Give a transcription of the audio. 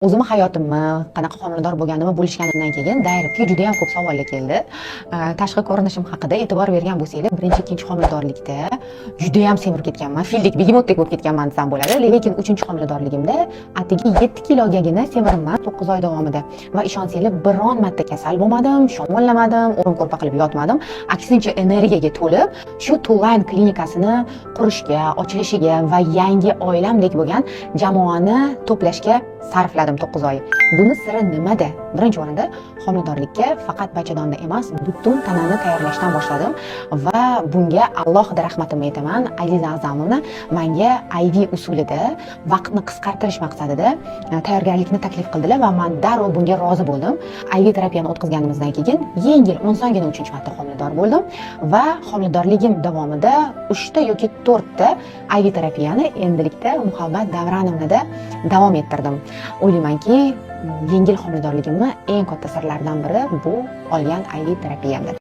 O'zimni hayotimni, qanaqa homilador bo'lganimni bo'lishganimdan keyin dayretga juda ham ko'p savollar keldi. Tashqi ko'rinishim haqida e'tibor bergan bo'lsanglar, birinchi, ikkinchi homiladorlikda juda ham semirib ketganman. Fildek, begemotdek bo'lib ketganman desam bo'ladi. Lekin uchinchi homiladorligimda atigi 7 kilogagina semiribman 9 oy davomida. Va ishonsanglar, biron marta kasal bo'lmadim, shomollamadim, o'rin ko'rpa qilib yotmadim. Aksincha energiyaga to'lib, shu Tug'an klinikasini qurishga, ochilishiga va yangi oilamdek bo'lgan jamoani to'plashga sarfladim 9 oy. Buni siri nimada? Birinchi o'rinda homiladorlikka faqat bachadonda emas, butun tanani tayyorlashdan boshladim va bunga alohida rahmatimni aytaman. Aziza A'zamovna menga IV usulida vaqtni qisqartirish maqsadida tayyorgarlikni taklif qildilar va men darrov bunga rozi bo'ldim. IV terapiyani o'tkazganimizdan keyin yengil osongina 3-marta homilador bo'ldim va homiladorligim davomida 3 ta yoki 4 ta IV terapiyani endilikda Muhabbat Davronimda davom ettirdim. O'ylaymanki, yengil homiladorligimni eng katta sirlaridan biri bu olgan IV terapiyamdir.